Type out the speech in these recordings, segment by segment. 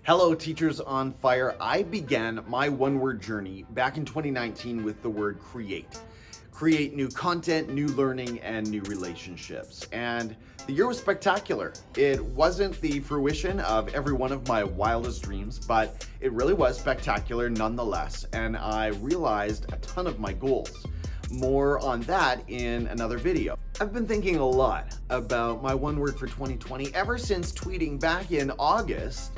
Hello, Teachers on Fire. I began my one-word journey back in 2019 with the word create. Create new content, new learning, and new relationships. And the year was spectacular. It wasn't the fruition of every one of my wildest dreams, but it really was spectacular nonetheless. And I realized a ton of my goals. More on that in another video. I've been thinking a lot about my one word for 2020 ever since tweeting back in August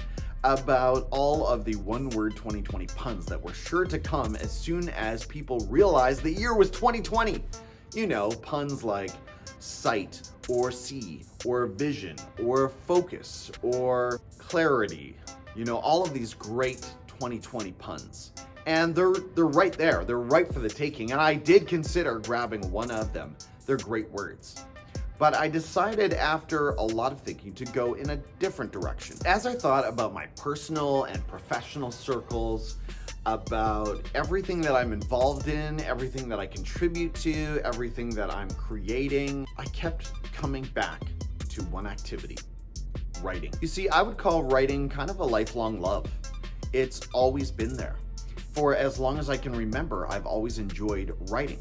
about all of the one-word 2020 puns that were sure to come as soon as people realized the year was 2020. You know, puns like sight or see or vision or focus or clarity. You know, all of these great 2020 puns. And they're right there. They're ripe for the taking. And I did consider grabbing one of them. They're great words. But I decided after a lot of thinking to go in a different direction. As I thought about my personal and professional circles, about everything that I'm involved in, everything that I contribute to, everything that I'm creating, I kept coming back to one activity: writing. You see, I would call writing kind of a lifelong love. It's always been there. For as long as I can remember, I've always enjoyed writing.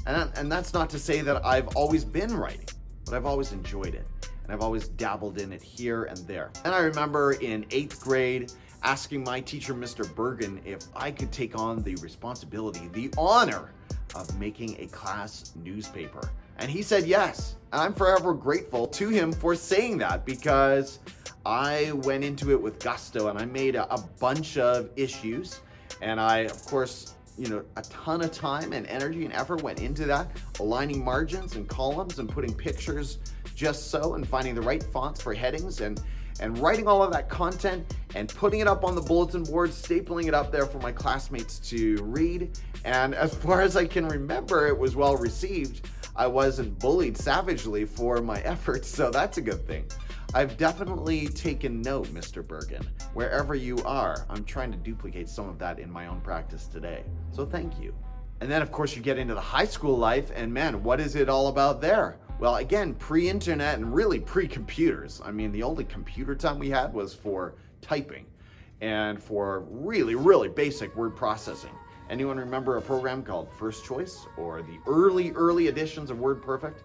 And that's not to say that I've always been writing, but I've always enjoyed it, and I've always dabbled in it here and there. And I remember in 8th grade asking my teacher, Mr. Bergen, if I could take on the responsibility, the honor of making a class newspaper. And he said yes. And I'm forever grateful to him for saying that, because I went into it with gusto and I made a bunch of issues. And I, of course, a ton of time and energy and effort went into that, aligning margins and columns and putting pictures just so, and finding the right fonts for headings and writing all of that content and putting it up on the bulletin board, stapling it up there for my classmates to read. And as far as I can remember, it was well received. I wasn't bullied savagely for my efforts, so that's a good thing. I've definitely taken note, Mr. Bergen. Wherever you are, I'm trying to duplicate some of that in my own practice today. So thank you. And then, of course, you get into the high school life, and man, what is it all about there? Well, again, pre-internet and really pre-computers. I mean, the only computer time we had was for typing and for really, really basic word processing. Anyone remember a program called First Choice or the early editions of WordPerfect?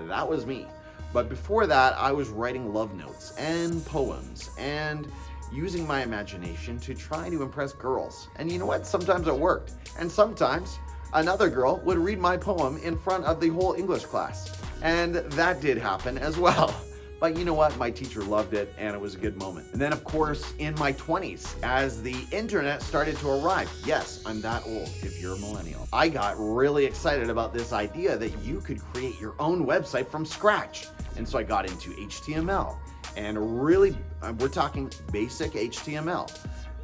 That was me. But before that, I was writing love notes and poems and using my imagination to try to impress girls. And you know what? Sometimes it worked. And sometimes another girl would read my poem in front of the whole English class. And that did happen as well. But you know what? My teacher loved it, and it was a good moment. And then, of course, in my 20s, as the internet started to arrive, yes, I'm that old if you're a millennial, I got really excited about this idea that you could create your own website from scratch. And so I got into HTML, and really, we're talking basic HTML.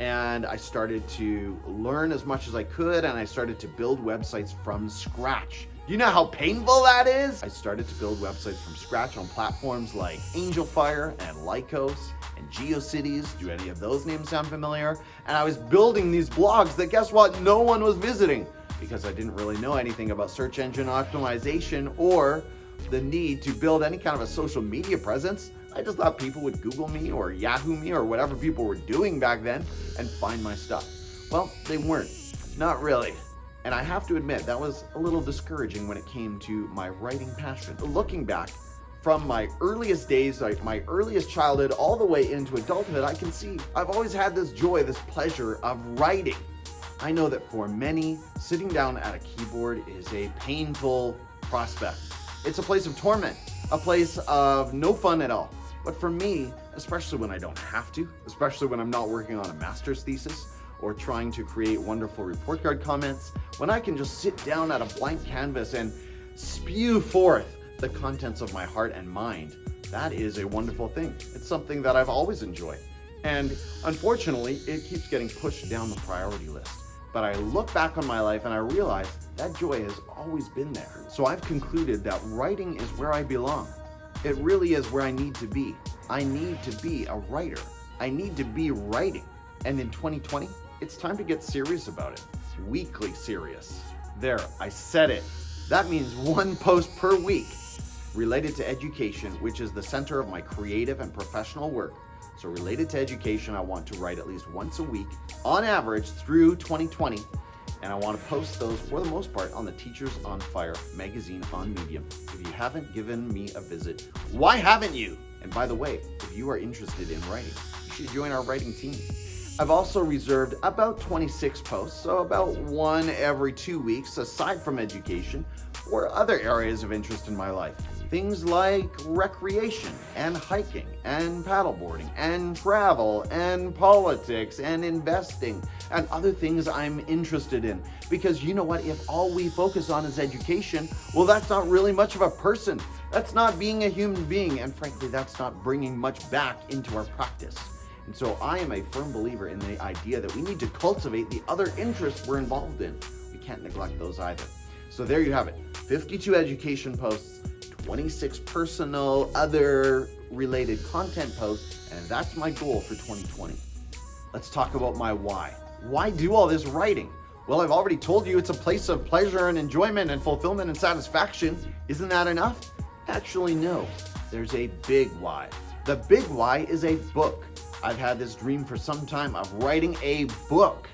And I started to learn as much as I could, and I started to build websites from scratch. You know how painful that is? I started to build websites from scratch on platforms like AngelFire and Lycos and GeoCities. Do any of those names sound familiar? And I was building these blogs that, guess what, no one was visiting, because I didn't really know anything about search engine optimization or the need to build any kind of a social media presence. I just thought people would Google me or Yahoo me or whatever people were doing back then and find my stuff. Well, they weren't. Not really. And I have to admit, that was a little discouraging when it came to my writing passion. Looking back from my earliest days, like my earliest childhood, all the way into adulthood, I can see I've always had this joy, this pleasure of writing. I know that for many, sitting down at a keyboard is a painful prospect. It's a place of torment, a place of no fun at all. But for me, especially when I don't have to, especially when I'm not working on a master's thesis or trying to create wonderful report card comments, when I can just sit down at a blank canvas and spew forth the contents of my heart and mind, that is a wonderful thing. It's something that I've always enjoyed. And unfortunately, it keeps getting pushed down the priority list. But I look back on my life and I realize that joy has always been there. So I've concluded that writing is where I belong. It really is where I need to be. I need to be a writer. I need to be writing. And in 2020, it's time to get serious about it. Weekly serious. There, I said it. That means one post per week related to education, which is the center of my creative and professional work. So related to education, I want to write at least once a week on average through 2020. And I want to post those for the most part on the Teachers on Fire magazine on Medium. If you haven't given me a visit, why haven't you? And by the way, if you are interested in writing, you should join our writing team. I've also reserved about 26 posts, so about one every 2 weeks, aside from education, or other areas of interest in my life. Things like recreation and hiking and paddleboarding and travel and politics and investing and other things I'm interested in. Because you know what? If all we focus on is education, well, that's not really much of a person. That's not being a human being. And frankly, that's not bringing much back into our practice. And so I am a firm believer in the idea that we need to cultivate the other interests we're involved in. We can't neglect those either. So there you have it. 52 education posts, 26 personal, other related content posts, and that's my goal for 2020. Let's talk about my why. Why do all this writing? Well, I've already told you it's a place of pleasure and enjoyment and fulfillment and satisfaction. Isn't that enough? Actually, no. There's a big why. The big why is a book. I've had this dream for some time of writing a book.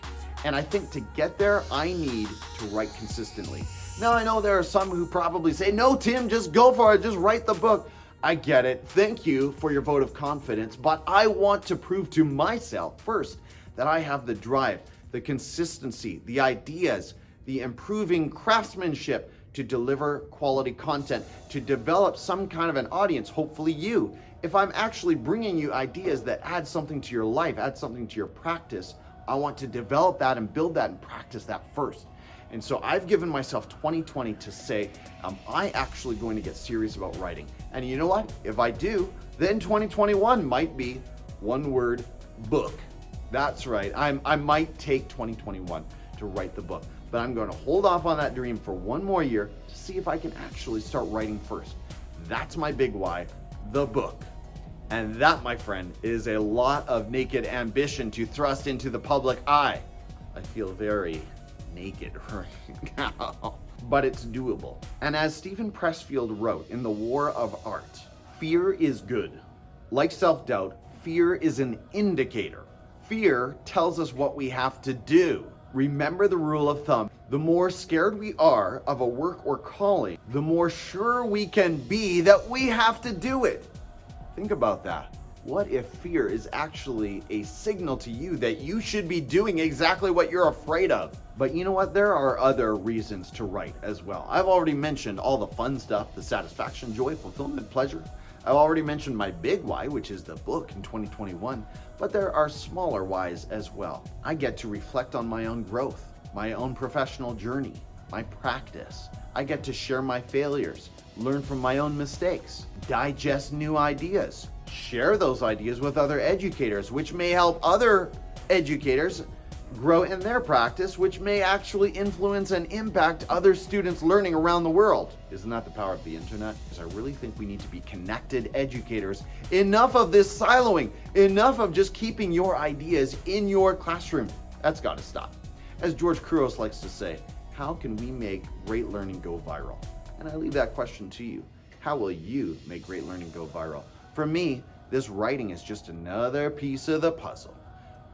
And I think to get there, I need to write consistently. Now, I know there are some who probably say, no, Tim, just go for it. Just write the book. I get it. Thank you for your vote of confidence. But I want to prove to myself first that I have the drive, the consistency, the ideas, the improving craftsmanship to deliver quality content, to develop some kind of an audience, hopefully you. If I'm actually bringing you ideas that add something to your life, add something to your practice, I want to develop that and build that and practice that first. And so I've given myself 2020 to say, am I actually going to get serious about writing? And you know what? If I do, then 2021 might be one word, book. That's right. I might take 2021 to write the book, but I'm going to hold off on that dream for one more year to see if I can actually start writing first. That's my big why, the book. And that, my friend, is a lot of naked ambition to thrust into the public eye. I feel very naked right now, but it's doable. And as Stephen Pressfield wrote in The War of Art, fear is good. Like self-doubt, fear is an indicator. Fear tells us what we have to do. Remember the rule of thumb. The more scared we are of a work or calling, the more sure we can be that we have to do it. Think about that. What if fear is actually a signal to you that you should be doing exactly what you're afraid of? But you know what? There are other reasons to write as well. I've already mentioned all the fun stuff, the satisfaction, joy, fulfillment, pleasure. I've already mentioned my big why, which is the book in 2021, but there are smaller whys as well. I get to reflect on my own growth, my own professional journey, my practice. I get to share my failures, learn from my own mistakes, digest new ideas, share those ideas with other educators, which may help other educators grow in their practice, which may actually influence and impact other students learning around the world. Isn't that the power of the internet? Because I really think we need to be connected educators. Enough of this siloing, enough of just keeping your ideas in your classroom. That's got to stop. As George Couros likes to say, how can we make great learning go viral? And I leave that question to you. How will you make great learning go viral? For me, this writing is just another piece of the puzzle.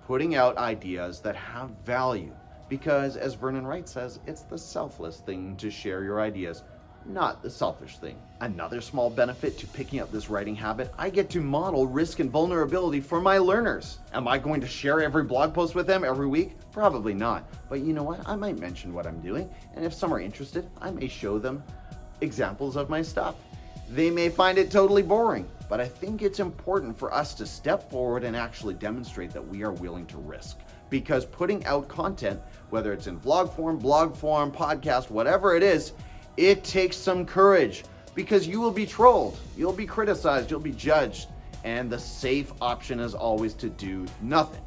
Putting out ideas that have value. Because as Vernon Wright says, it's the selfless thing to share your ideas, not the selfish thing. Another small benefit to picking up this writing habit, I get to model risk and vulnerability for my learners. Am I going to share every blog post with them every week? Probably not. But you know what? I might mention what I'm doing, and if some are interested, I may show them examples of my stuff. They may find it totally boring, but I think it's important for us to step forward and actually demonstrate that we are willing to risk. Because putting out content, whether it's in vlog form, blog form, podcast, whatever it is, it takes some courage because you will be trolled, you'll be criticized, you'll be judged, and the safe option is always to do nothing.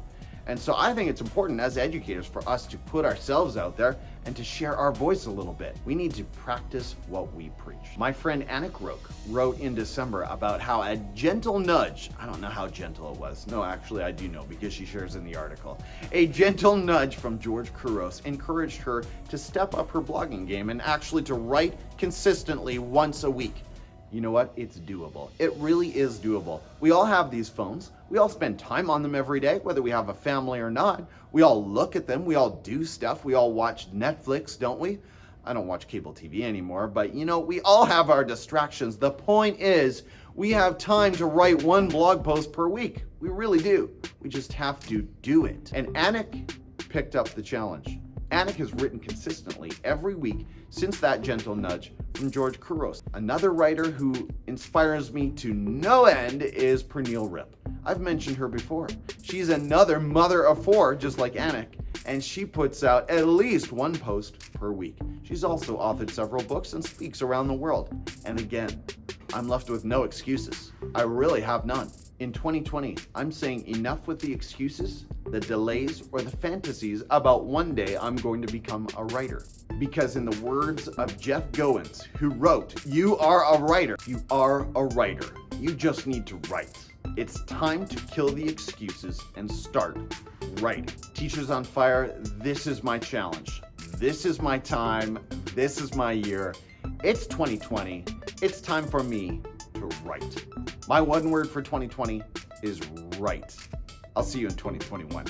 And so I think it's important as educators for us to put ourselves out there and to share our voice a little bit. We need to practice what we preach. My friend Anik Roke wrote in December about how a gentle nudge, I don't know how gentle it was. No, actually I do know because she shares in the article. A gentle nudge from George Couros encouraged her to step up her blogging game and actually to write consistently once a week. You know what? It's doable. It really is doable. We all have these phones. We all spend time on them every day, whether we have a family or not. We all look at them. We all do stuff. We all watch Netflix, don't we? I don't watch cable TV anymore, but we all have our distractions. The point is, we have time to write one blog post per week. We really do. We just have to do it. And Anik picked up the challenge. Anik has written consistently every week since that gentle nudge from George Couros. Another writer who inspires me to no end is Pernille Rip. I've mentioned her before. She's another mother of four, just like Anik, and she puts out at least one post per week. She's also authored several books and speaks around the world. And again, I'm left with no excuses. I really have none. In 2020, I'm saying enough with the excuses, the delays, or the fantasies about one day I'm going to become a writer. Because in the words of Jeff Goins, who wrote, "You are a writer. You are a writer. You just need to write." It's time to kill the excuses and start writing. Teachers on Fire, this is my challenge. This is my time. This is my year. It's 2020. It's time for me to write. My one word for 2020 is write. I'll see you in 2021.